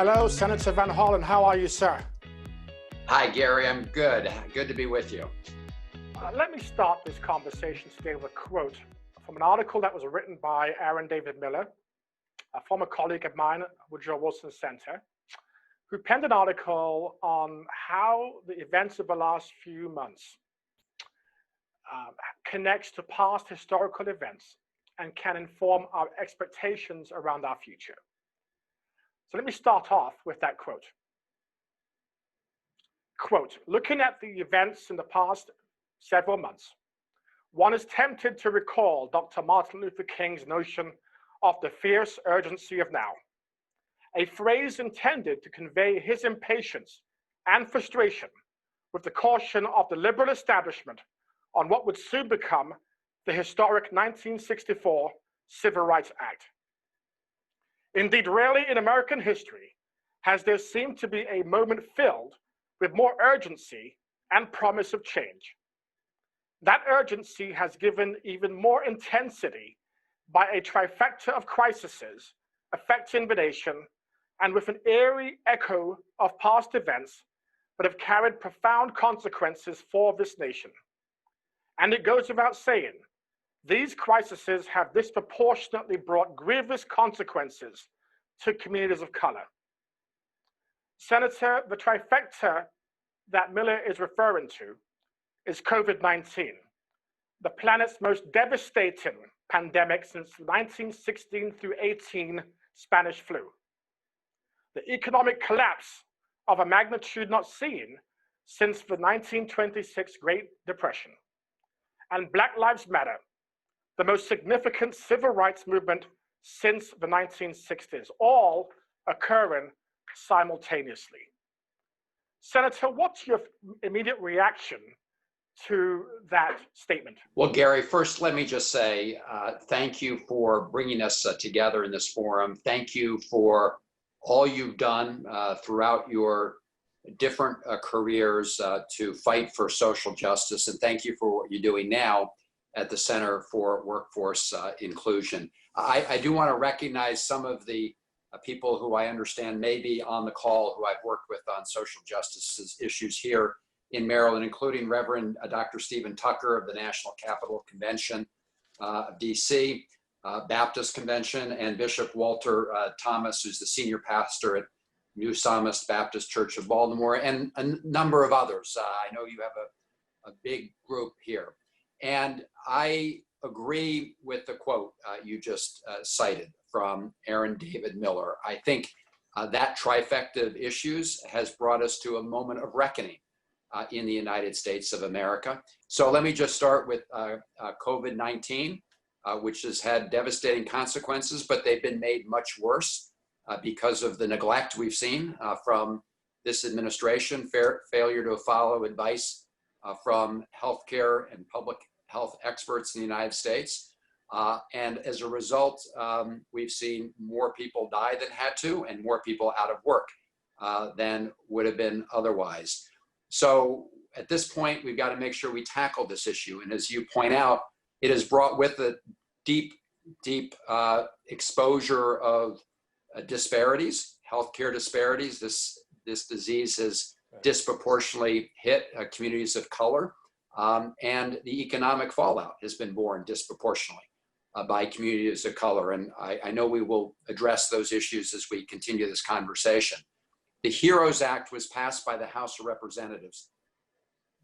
Hello, Senator Van Hollen. How are you, sir? Hi, Gary. I'm good. Good to be with you. Let me start this conversation today with a quote from an article that was written by Aaron David Miller, a former colleague of mine at Woodrow Wilson Center, who penned an article on how the events of the last few months connects to past historical events and can inform our expectations around our future. So let me start off with that quote. Quote, looking at the events in the past several months, one is tempted to recall Dr. Martin Luther King's notion of the fierce urgency of now, a phrase intended to convey his impatience and frustration with the caution of the liberal establishment on what would soon become the historic 1964 Civil Rights Act. Indeed, rarely in American history has there seemed to be a moment filled with more urgency and promise of change. That urgency has given even more intensity by a trifecta of crises affecting the nation and with an eerie echo of past events that have carried profound consequences for this nation. And it goes without saying, these crises have disproportionately brought grievous consequences to communities of color. Senator, the trifecta that Miller is referring to is COVID-19, the planet's most devastating pandemic since 1916 through 18 Spanish flu. The economic collapse of a magnitude not seen since the 1926 Great Depression. And Black Lives Matter, the most significant civil rights movement since the 1960s, all occurring simultaneously. Senator, what's your immediate reaction to that statement? Well, Gary, first, let me just say thank you for bringing us together in this forum. Thank you for all you've done throughout your different careers to fight for social justice. And thank you for what you're doing now at the Center for Workforce Inclusion. I do want to recognize some of the people who I understand may be on the call who I've worked with on social justice issues here in Maryland, including Reverend Dr. Stephen Tucker of the National Capital Convention of DC, Baptist Convention, and Bishop Walter Thomas, who's the senior pastor at New Psalmist Baptist Church of Baltimore, and a number of others. I know you have a big group here. And I agree with the quote you just cited from Aaron David Miller. I think that trifecta of issues has brought us to a moment of reckoning in the United States of America. So let me just start with COVID-19, which has had devastating consequences, but they've been made much worse because of the neglect we've seen from this administration, failure to follow advice from healthcare and public health experts in the United States. And as a result, we've seen more people die than had to, and more people out of work than would have been otherwise. So at this point, we've got to make sure we tackle this issue. And as you point out, it has brought with it deep exposure of disparities, healthcare disparities. This disease has disproportionately hit communities of color, and the economic fallout has been borne disproportionately by communities of color. And I know we will address those issues as we continue this conversation. The HEROES Act was passed by the House of Representatives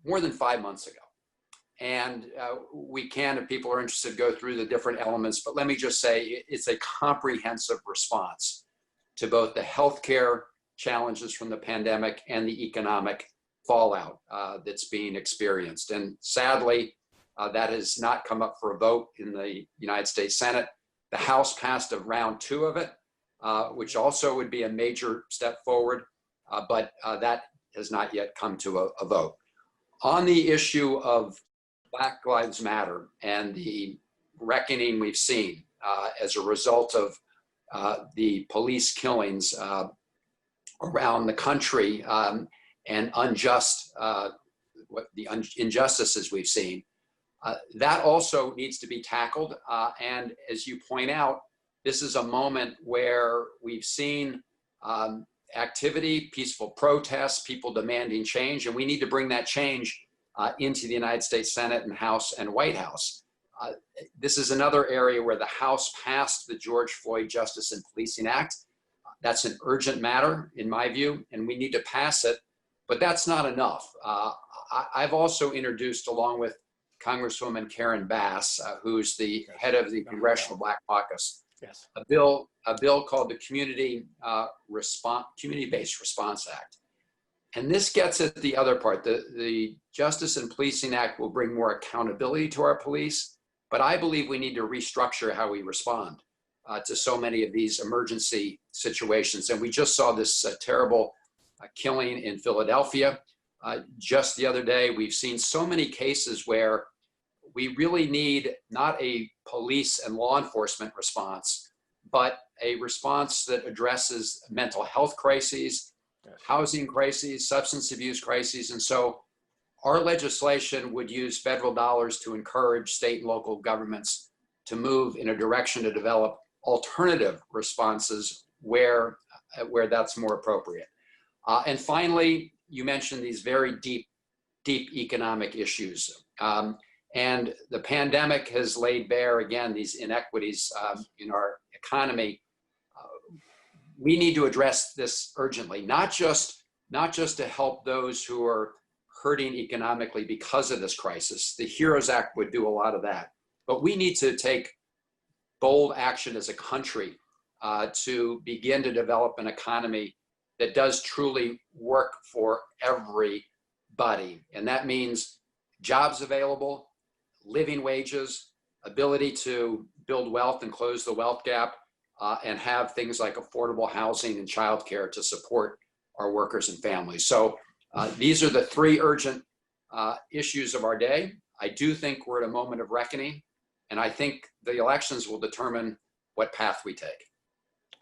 more than 5 months ago. And we can, if people are interested, go through the different elements. But let me just say, it's a comprehensive response to both the healthcare challenges from the pandemic and the economic fallout that's being experienced. And sadly, that has not come up for a vote in the United States Senate. The House passed a round 2 of it, which also would be a major step forward, but that has not yet come to a vote. On the issue of Black Lives Matter and the reckoning we've seen as a result of the police killings around the country and injustices we've seen, that also needs to be tackled. And as you point out, this is a moment where we've seen activity, peaceful protests, people demanding change, and we need to bring that change into the United States Senate and House and White House. This is another area where the House passed the George Floyd Justice and Policing Act. That's an urgent matter, in my view, and we need to pass it, but that's not enough. I've also introduced, along with Congresswoman Karen Bass, who's the head of the Congressional Black Caucus, Yes. a bill called the Community-Based Response Act. And this gets at the other part. The Justice and Policing Act will bring more accountability to our police, but I believe we need to restructure how we respond to so many of these emergency situations. And we just saw this terrible killing in Philadelphia just the other day. We've seen so many cases where we really need not a police and law enforcement response, but a response that addresses mental health crises, housing crises, substance abuse crises. And so our legislation would use federal dollars to encourage state and local governments to move in a direction to develop alternative responses where that's more appropriate. And finally, you mentioned these very deep economic issues. And the pandemic has laid bare, again, these inequities in our economy. We need to address this urgently, not just to help those who are hurting economically because of this crisis. The HEROES Act would do a lot of that. But we need to take bold action as a country to begin to develop an economy that does truly work for everybody. And that means jobs available, living wages, ability to build wealth and close the wealth gap, and have things like affordable housing and childcare to support our workers and families. So these are the three urgent issues of our day. I do think we're at a moment of reckoning, and I think the elections will determine what path we take.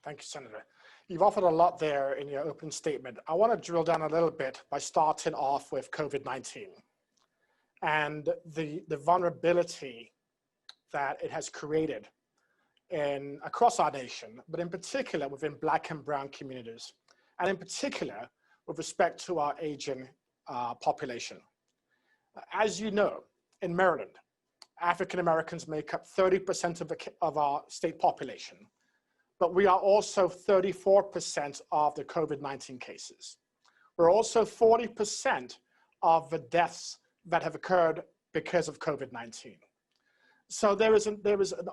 Thank you, Senator. You've offered a lot there in your opening statement. I want to drill down a little bit by starting off with COVID-19 and the vulnerability that it has created across our nation, but in particular within Black and Brown communities, and in particular with respect to our aging population. As you know, in Maryland, African Americans make up 30% of our state population, but we are also 34% of the COVID-19 cases. We're also 40% of the deaths that have occurred because of COVID-19. So there is an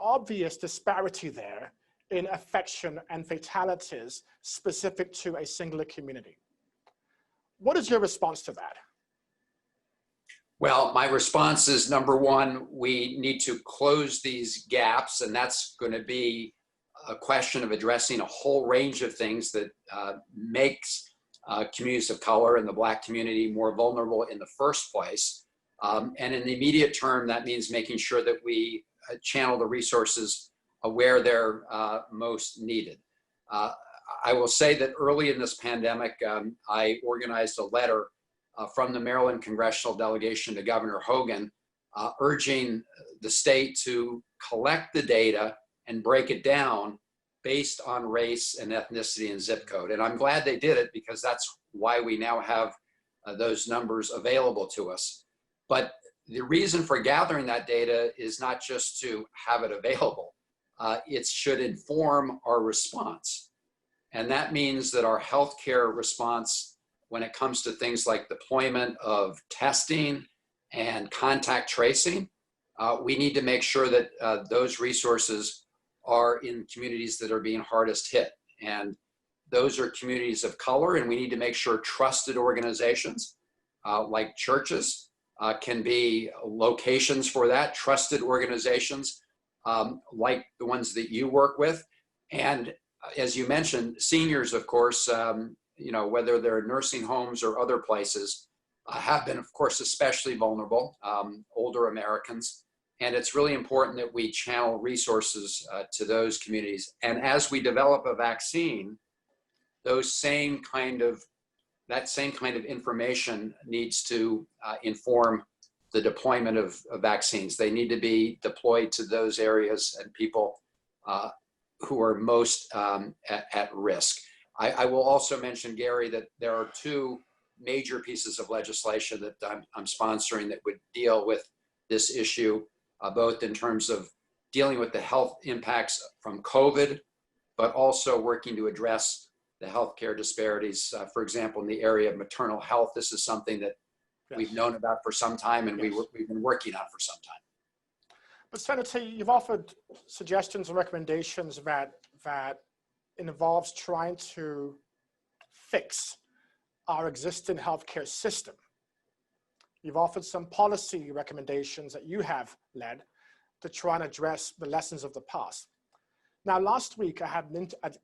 obvious disparity there in affection and fatalities specific to a singular community. What is your response to that? Well, my response is, number one, we need to close these gaps, and that's going to be a question of addressing a whole range of things that makes communities of color and the Black community more vulnerable in the first place. And in the immediate term, that means making sure that we channel the resources where they're most needed. I will say that early in this pandemic, I organized a letter from the Maryland congressional delegation to Governor Hogan, urging the state to collect the data and break it down based on race and ethnicity and zip code. And I'm glad they did it, because that's why we now have those numbers available to us. But the reason for gathering that data is not just to have it available. It should inform our response. And that means that our healthcare response, when it comes to things like deployment of testing and contact tracing, we need to make sure that those resources are in communities that are being hardest hit. And those are communities of color, and we need to make sure trusted organizations like churches can be locations for that, trusted organizations like the ones that you work with. And as you mentioned, seniors, of course, whether they're nursing homes or other places, have been, of course, especially vulnerable, older Americans. And it's really important that we channel resources to those communities. And as we develop a vaccine, that same kind of information needs to inform the deployment of vaccines. They need to be deployed to those areas and people who are most at risk. I will also mention, Gary, that there are two major pieces of legislation that I'm sponsoring that would deal with this issue, both in terms of dealing with the health impacts from COVID, but also working to address the healthcare disparities. For example, in the area of maternal health, this is something that we've known about for some time, and we've been working on for some time. But Senator, you've offered suggestions and recommendations that involves trying to fix our existing healthcare system. You've offered some policy recommendations that you have led to try and address the lessons of the past. Now, last week, I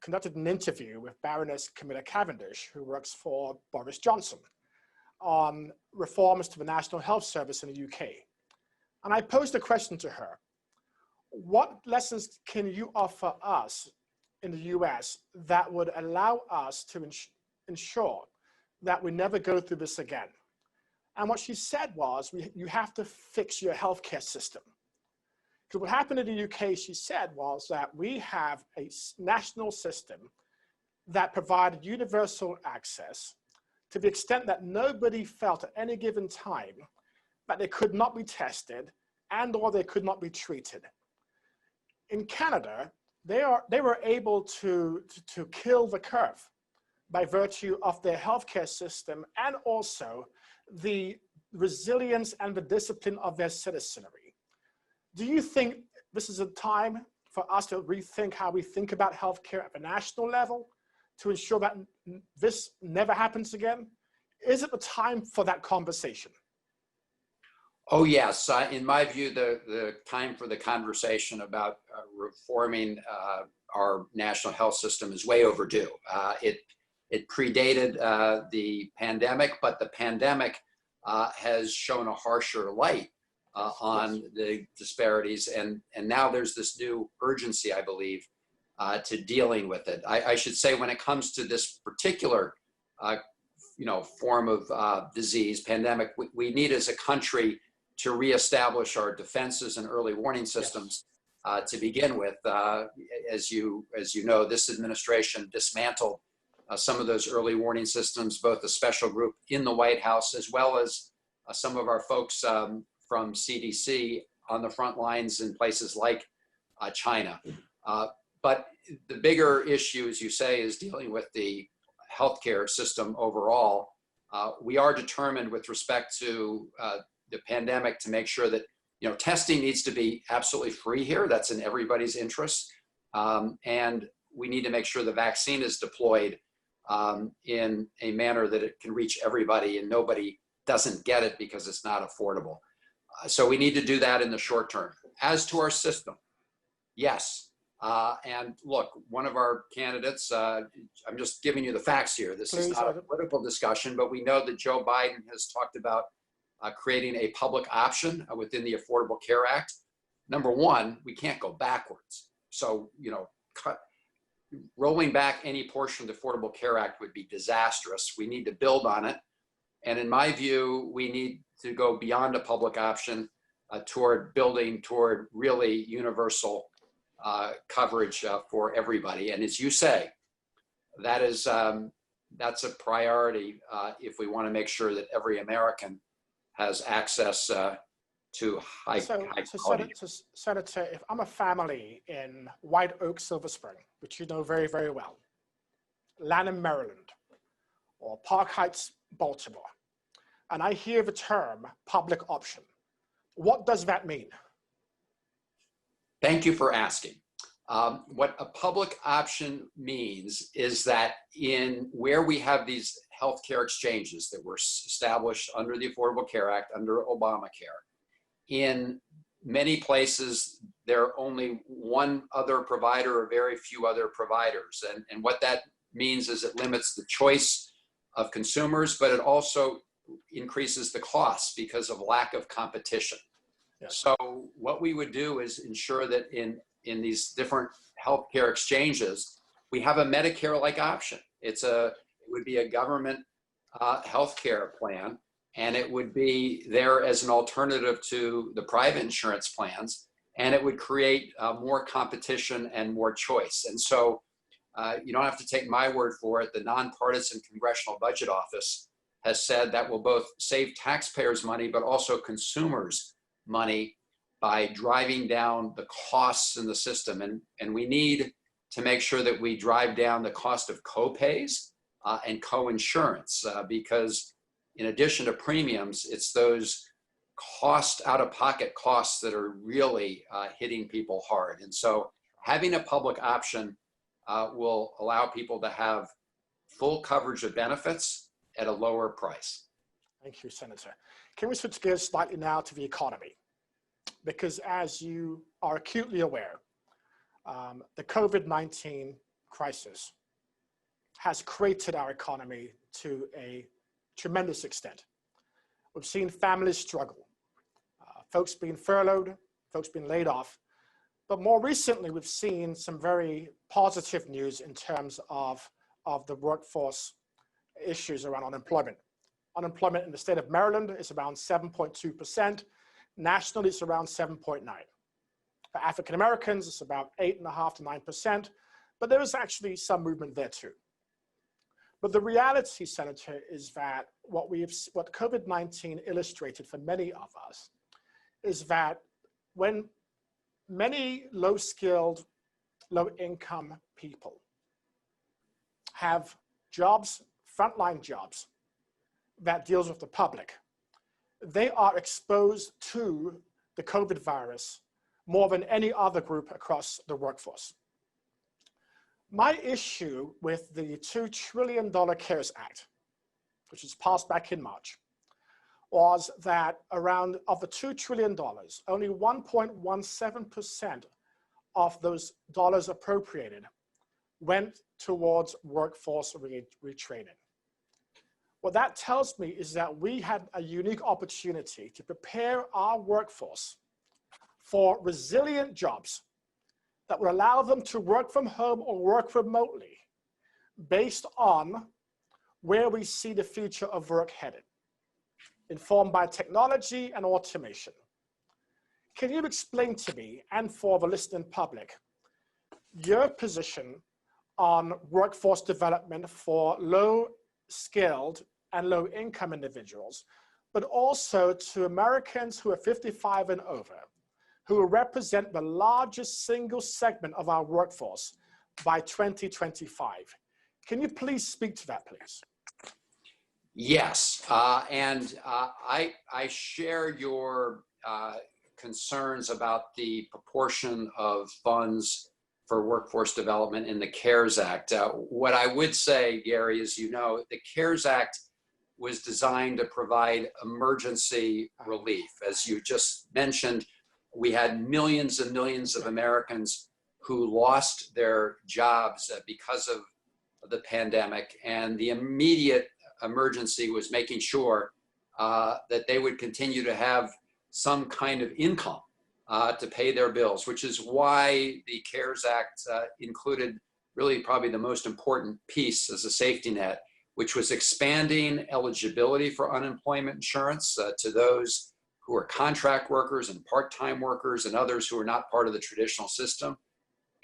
conducted an interview with Baroness Camilla Cavendish, who works for Boris Johnson, on reforms to the National Health Service in the UK. And I posed a question to her. What lessons can you offer us in the US that would allow us to ensure that we never go through this again? And what she said was, you have to fix your healthcare system. Because what happened in the UK, she said, was that we have a national system that provided universal access to the extent that nobody felt at any given time that they could not be tested and or they could not be treated. In Canada, they were able to kill the curve by virtue of their healthcare system and also the resilience and the discipline of their citizenry. Do you think this is a time for us to rethink how we think about healthcare at the national level to ensure that this never happens again? Is it the time for that conversation? Oh, yes. In my view, the time for the conversation about reforming our national health system is way overdue. It predated the pandemic, but the pandemic has shown a harsher light on the disparities. And now there's this new urgency, I believe, to dealing with it. I should say, when it comes to this particular form of disease, pandemic, we need as a country to reestablish our defenses and early warning systems to begin with. As you know, this administration dismantled some of those early warning systems, both a special group in the White House, as well as some of our folks from CDC on the front lines in places like China. But the bigger issue, as you say, is dealing with the healthcare system overall. We are determined with respect to the pandemic to make sure that testing needs to be absolutely free here. That's in everybody's interest. And we need to make sure the vaccine is deployed in a manner that it can reach everybody and nobody doesn't get it because it's not affordable. So we need to do that in the short term. As to our system, yes. And look, one of our candidates, I'm just giving you the facts here. This is not a political discussion, but we know that Joe Biden has talked about creating a public option within the Affordable Care Act. Number one, we can't go backwards. So, rolling back any portion of the Affordable Care Act would be disastrous. We need to build on it. And in my view, we need to go beyond a public option toward building toward really universal coverage for everybody. And as you say, that's a priority if we want to make sure that every American has access to high quality. So, Senator, if I'm a family in White Oak, Silver Spring, which you know very, very well, Lanham, Maryland, or Park Heights, Baltimore, and I hear the term public option, what does that mean? Thank you for asking. What a public option means is that in where we have these healthcare exchanges that were established under the Affordable Care Act, under Obamacare, in many places, there are only one other provider or very few other providers. And what that means is it limits the choice of consumers, but it also increases the costs because of lack of competition. Yes. So what we would do is ensure that in these different healthcare exchanges, we have a Medicare-like option. It would be a government healthcare plan, and it would be there as an alternative to the private insurance plans, and it would create more competition and more choice. And so you don't have to take my word for it. The Nonpartisan Congressional Budget Office has said that will both save taxpayers money, but also consumers money by driving down the costs in the system. And we need to make sure that we drive down the cost of co-pays and co-insurance, because in addition to premiums, it's those out-of-pocket costs that are really hitting people hard. And so having a public option will allow people to have full coverage of benefits at a lower price. Thank you, Senator. Can we switch gears slightly now to the economy? Because as you are acutely aware, the COVID-19 crisis has created our economy to a tremendous extent. We've seen families struggle, folks being furloughed, folks being laid off. But more recently, we've seen some very positive news in terms of the workforce issues around unemployment. Unemployment in the state of Maryland is around 7.2%. Nationally, it's around 7.9%. For African Americans, it's about 8.5% to 9%, but there is actually some movement there too. But the reality, Senator, is that what COVID-19 illustrated for many of us is that when many low-skilled, low-income people have jobs, frontline jobs, that deals with the public, they are exposed to the COVID virus more than any other group across the workforce. My issue with the $2 trillion CARES Act, which was passed back in March, was that of the $2 trillion, only 1.17% of those dollars appropriated went towards workforce retraining. What that tells me is that we had a unique opportunity to prepare our workforce for resilient jobs that would allow them to work from home or work remotely based on where we see the future of work headed, informed by technology and automation. Can you explain to me, and for the listening public, your position on workforce development for low-skilled and low-income individuals, but also to Americans who are 55 and over, who represent the largest single segment of our workforce by 2025. Can you please speak to that, please? Yes, I share your concerns about the proportion of funds for workforce development in the CARES Act. What I would say, Gary, is, you know, the CARES Act was designed to provide emergency relief. As you just mentioned, we had millions and millions of Americans who lost their jobs because of the pandemic, and the immediate emergency was making sure that they would continue to have some kind of income to pay their bills, which is why the CARES Act included really probably the most important piece as a safety net, which was expanding eligibility for unemployment insurance to those who are contract workers and part-time workers and others who are not part of the traditional system,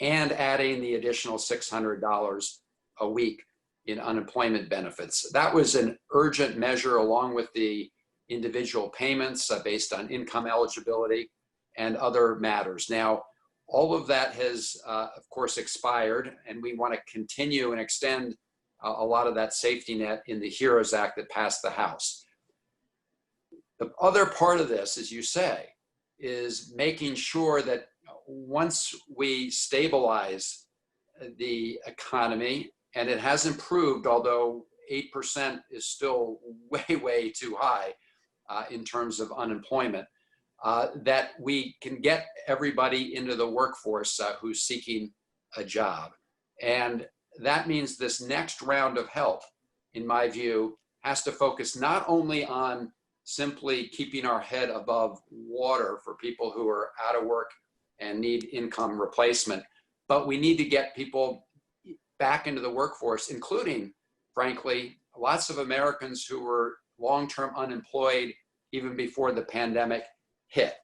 and adding the additional $600 a week in unemployment benefits. That was an urgent measure, along with the individual payments based on income eligibility and other matters. Now, all of that has, of course, expired, and we want to continue and extend a lot of that safety net in the HEROES Act that passed the House. The other part of this, as you say, is making sure that once we stabilize the economy, and it has improved, although 8% is still way, way too high in terms of unemployment, that we can get everybody into the workforce who's seeking a job. And that means this next round of help, in my view, has to focus not only on simply keeping our head above water for people who are out of work and need income replacement, but we need to get people back into the workforce, including, frankly, lots of Americans who were long-term unemployed even before the pandemic hit.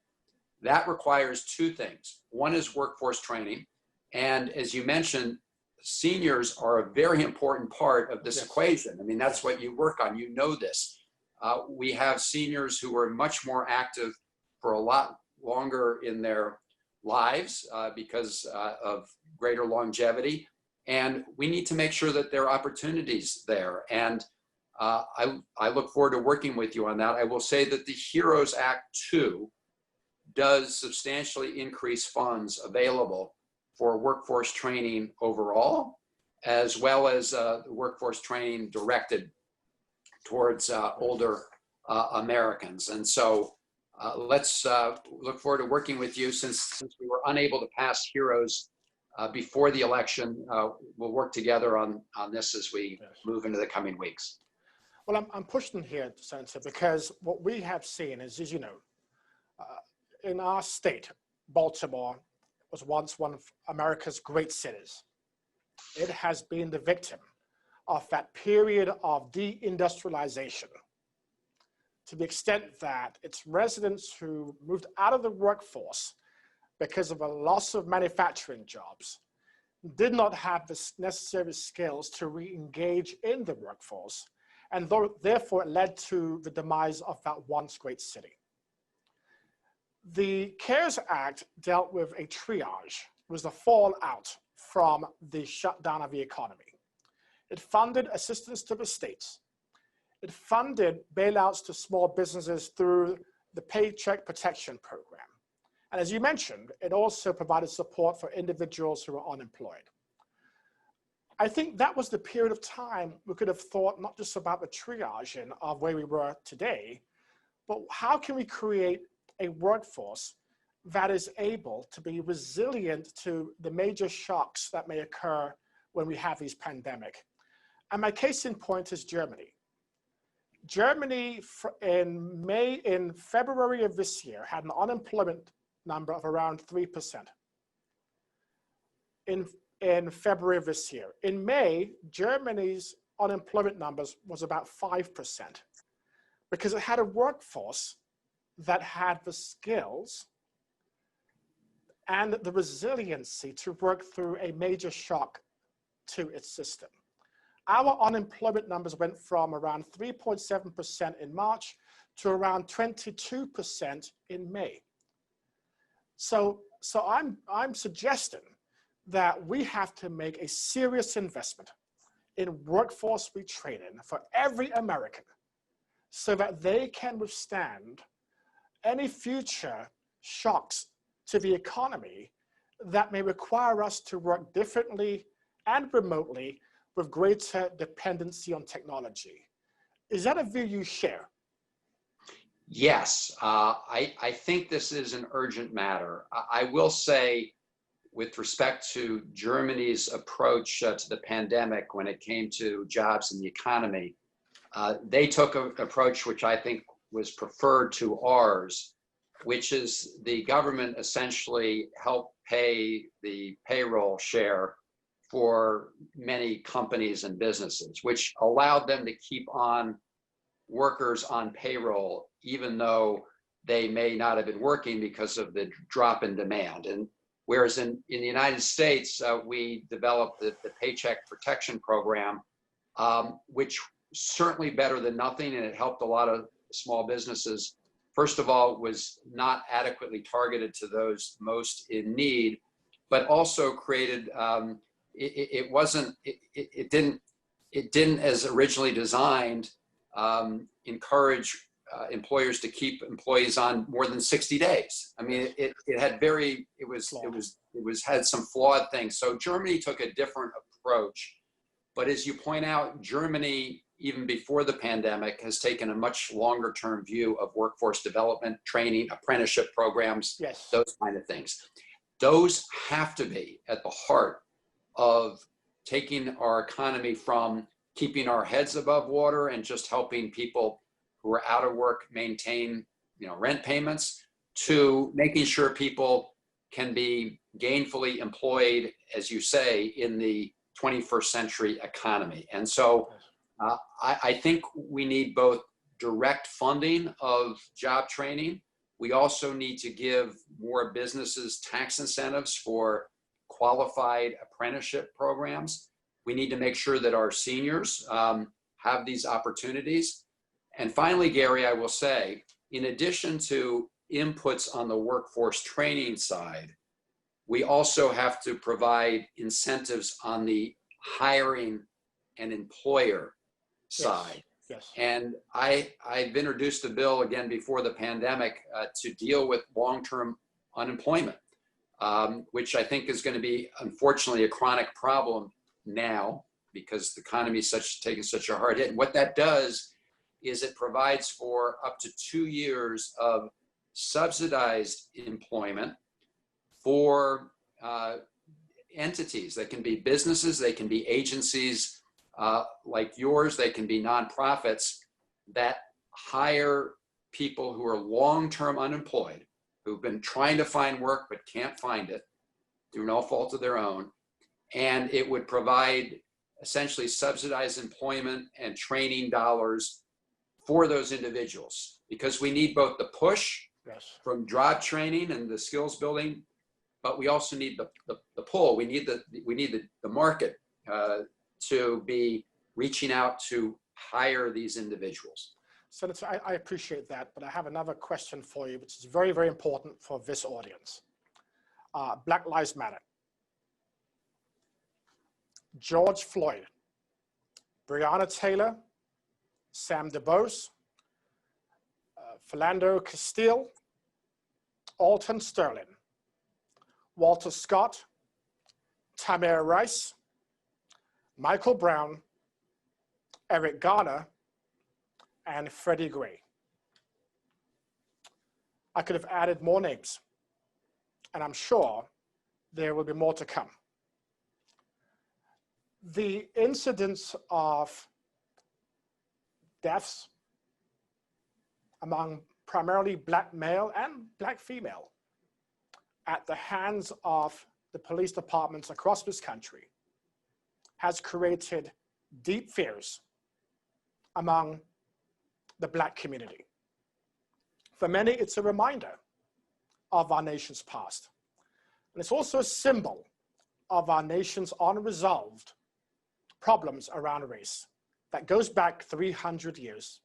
That requires two things. One is workforce training. And as you mentioned, seniors are a very important part of this Yes. equation. I mean, that's what you work on. You know this. We have seniors who are much more active for a lot longer in their lives because of greater longevity. And we need to make sure that there are opportunities there. And I look forward to working with you on that. I will say that the HEROES Act 2 does substantially increase funds available for workforce training overall, as well as workforce training directed towards older Americans. And so let's look forward to working with you. Since we were unable to pass HEROES before the election, we'll work together on this as we move into the coming weeks. Well, I'm pushing here, Senator, because what we have seen is, as you know, in our state, Baltimore was once one of America's great cities. It has been the victim of that period of deindustrialization, to the extent that its residents who moved out of the workforce because of a loss of manufacturing jobs did not have the necessary skills to re-engage in the workforce, and therefore it led to the demise of that once great city. The CARES Act dealt with a triage, was the fallout from the shutdown of the economy. It funded assistance to the states. It funded bailouts to small businesses through the Paycheck Protection Program. And as you mentioned, it also provided support for individuals who were unemployed. I think that was the period of time we could have thought not just about the triaging of where we were today, but how can we create a workforce that is able to be resilient to the major shocks that may occur when we have these pandemic. And my case in point is Germany. Germany in February of this year had an unemployment number of around 3%. In February of this year. In May, Germany's unemployment numbers was about 5% because it had a workforce that had the skills and the resiliency to work through a major shock to its system. Our unemployment numbers went from around 3.7% in March to around 22% in May. So I'm suggesting that we have to make a serious investment in workforce retraining for every American so that they can withstand any future shocks to the economy that may require us to work differently and remotely with greater dependency on technology. Is that a view you share? Yes, I think this is an urgent matter. I will say, with respect to Germany's approach to the pandemic when it came to jobs and the economy, they took an approach which I think was preferred to ours, which is the government essentially helped pay the payroll share for many companies and businesses, which allowed them to keep on workers on payroll, even though they may not have been working because of the drop in demand. And whereas in the United States, we developed the Paycheck Protection Program, which certainly better than nothing, and it helped a lot of small businesses. First of all, was not adequately targeted to those most in need, but also created, it didn't as originally designed, encourage employers to keep employees on more than 60 days. I mean, it had some flawed things. So Germany took a different approach. But as you point out, Germany, even before the pandemic, has taken a much longer term view of workforce development, training, apprenticeship programs, yes, those kind of things. Those have to be at the heart of taking our economy from keeping our heads above water and just helping people who are out of work maintain, rent payments, to making sure people can be gainfully employed, as you say, in the 21st century economy. And so I think we need both direct funding of job training. We also need to give more businesses tax incentives for qualified apprenticeship programs. We need to make sure that our seniors have these opportunities. And finally, Gary, I will say, in addition to inputs on the workforce training side, we also have to provide incentives on the hiring and employer side. Yes. And I've introduced a bill again before the pandemic to deal with long-term unemployment, which I think is going to be, unfortunately, a chronic problem now because the economy is taking such a hard hit. And what that does is it provides for up to 2 years of subsidized employment for entities. They can be businesses, they can be agencies like yours, they can be nonprofits that hire people who are long-term unemployed, who've been trying to find work but can't find it through no fault of their own. And it would provide essentially subsidized employment and training dollars for those individuals, because we need both the push from job training and the skills building, but we also need the pull. We need the market to be reaching out to hire these individuals. Senator, I appreciate that, but I have another question for you, which is very, very important for this audience. Black Lives Matter. George Floyd, Breonna Taylor, Sam DuBose, Philando Castile, Alton Sterling, Walter Scott, Tamir Rice, Michael Brown, Eric Garner, and Freddie Gray. I could have added more names, and I'm sure there will be more to come. The incidence of deaths among primarily Black male and Black female at the hands of the police departments across this country has created deep fears among the Black community. For many, it's a reminder of our nation's past. And it's also a symbol of our nation's unresolved problems around race that goes back 300 years.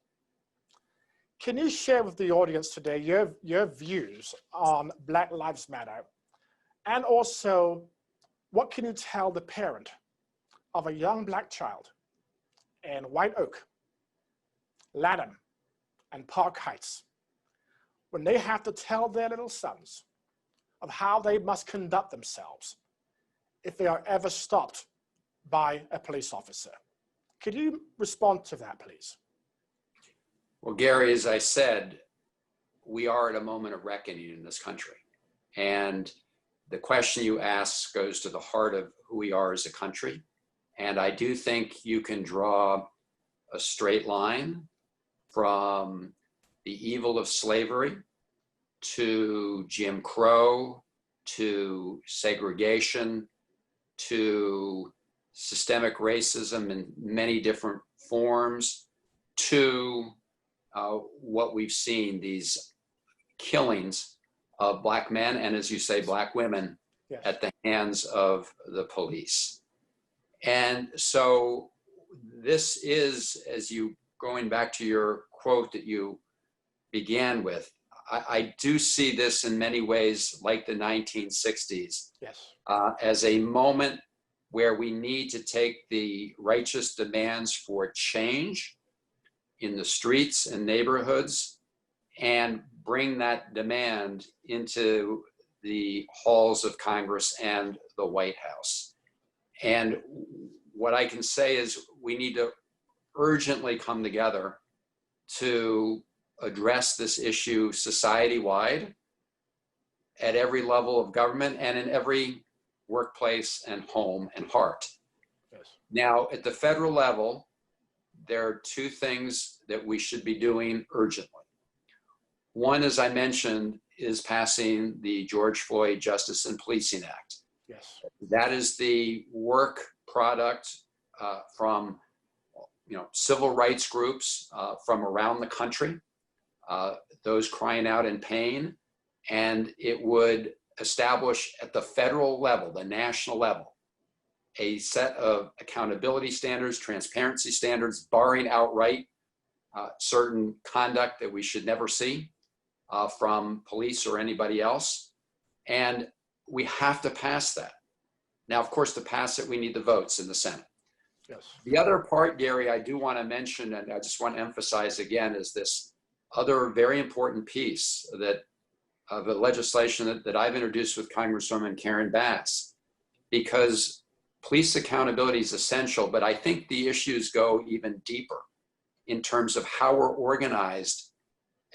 Can you share with the audience today your views on Black Lives Matter? And also, what can you tell the parent of a young Black child in White Oak, Lanham, and Park Heights, when they have to tell their little sons of how they must conduct themselves if they are ever stopped by a police officer? Could you respond to that, please? Well, Gary, as I said, we are at a moment of reckoning in this country. And the question you ask goes to the heart of who we are as a country. And I do think you can draw a straight line from the evil of slavery to Jim Crow, to segregation, to systemic racism in many different forms, to what we've seen, these killings of Black men and, as you say, Black women at the hands of the police. And so this is, as you, going back to your quote that you began with, I do see this in many ways like the 1960s as a moment where we need to take the righteous demands for change in the streets and neighborhoods and bring that demand into the halls of Congress and the White House. And what I can say is we need to urgently come together to address this issue society-wide at every level of government and in every workplace and home and heart. Now, at the federal level, there are two things that we should be doing urgently. One, as I mentioned, is passing the George Floyd Justice and Policing Act. That is the work product from civil rights groups from around the country, those crying out in pain, and it would establish at the federal level, the national level, a set of accountability standards, transparency standards, barring outright certain conduct that we should never see from police or anybody else. And we have to pass that. Now, of course, to pass it, we need the votes in the Senate. Yes. The other part, Gary, I do want to mention, and I just want to emphasize again, is this other very important piece that of the legislation that I've introduced with Congresswoman Karen Bass, because police accountability is essential, but I think the issues go even deeper in terms of how we're organized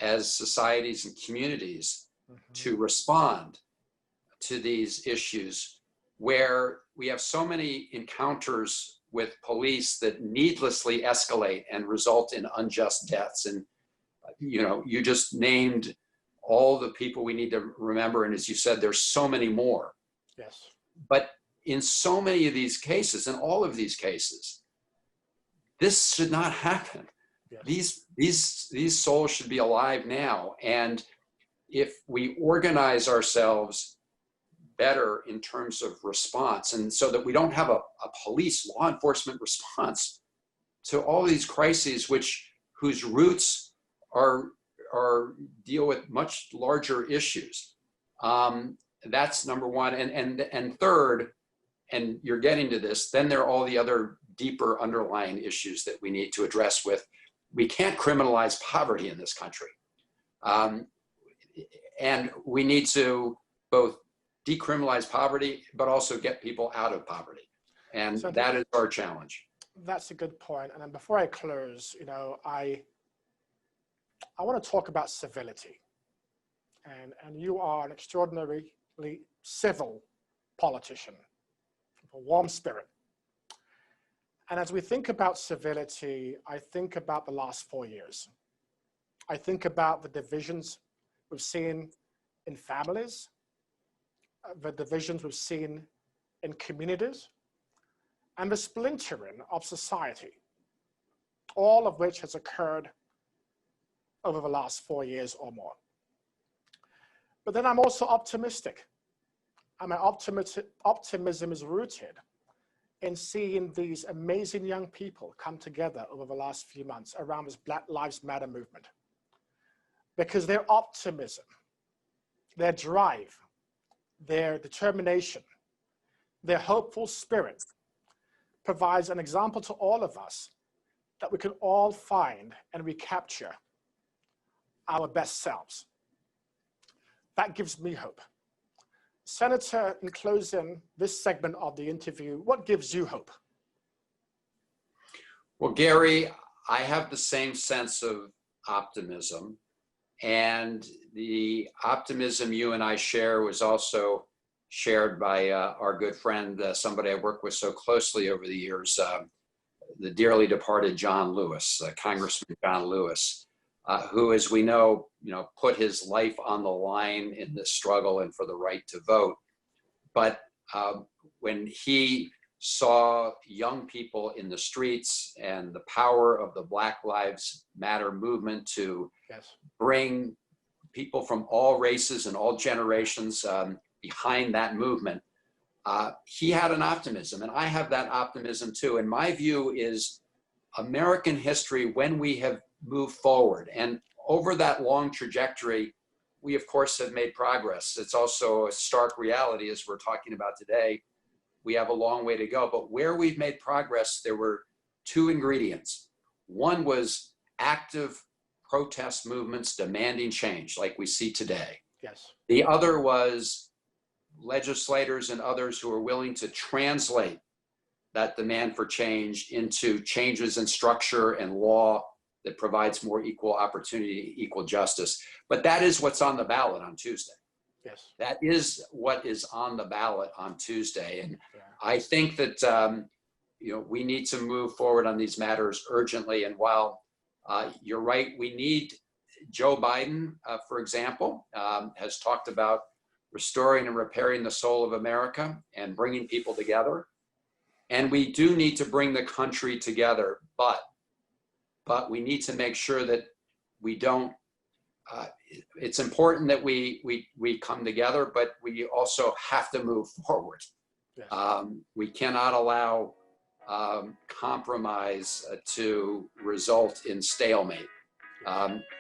as societies and communities to respond to these issues, where we have so many encounters with police that needlessly escalate and result in unjust deaths. And, you know, you just named all the people we need to remember. And as you said, there's so many more. Yes. But in so many of these cases, in all of these cases, this should not happen. Yes. These souls should be alive now. And if we organize ourselves better in terms of response, and so that we don't have a police law enforcement response to all these crises, whose roots are deal with much larger issues. That's number one. And third, and you're getting to this, then there are all the other deeper underlying issues that we need to address with. We can't criminalize poverty in this country. And we need to both decriminalize poverty, but also get people out of poverty. And so that is our challenge. That's a good point. And then before I close, you know, I want to talk about civility. And you are an extraordinarily civil politician, a warm spirit. And as we think about civility, I think about the last 4 years. I think about the divisions we've seen in families, the divisions we've seen in communities, and the splintering of society, all of which has occurred over the last 4 years or more. But then I'm also optimistic. And my optimism is rooted in seeing these amazing young people come together over the last few months around this Black Lives Matter movement. Because their optimism, their drive, their determination, their hopeful spirit provides an example to all of us that we can all find and recapture our best selves. That gives me hope. Senator, in closing this segment of the interview, what gives you hope? Well, Gary, I have the same sense of optimism. And the optimism you and I share was also shared by our good friend, somebody I worked with so closely over the years, the dearly departed John Lewis, Congressman John Lewis, who, as we know, put his life on the line in this struggle and for the right to vote. But when he saw young people in the streets and the power of the Black Lives Matter movement to bring people from all races and all generations behind that movement, he had an optimism, and I have that optimism too. And my view is American history, when we have moved forward, and over that long trajectory, we of course have made progress. It's also a stark reality, as we're talking about today. We have a long way to go, but where we've made progress, there were two ingredients. One was active protest movements demanding change, like we see today. Yes. The other was legislators and others who are willing to translate that demand for change into changes in structure and law that provides more equal opportunity, equal justice. But that is what's on the ballot on Tuesday. Yes. That is what is on the ballot on Tuesday. And I think that we need to move forward on these matters urgently. And while you're right, we need Joe Biden, for example, has talked about restoring and repairing the soul of America and bringing people together. And we do need to bring the country together, but we need to make sure that we don't it's important that we come together, but we also have to move forward. Yes. We cannot allow compromise to result in stalemate.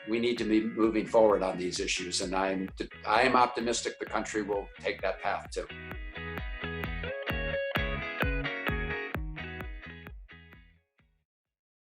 We need to be moving forward on these issues, and I am optimistic the country will take that path too.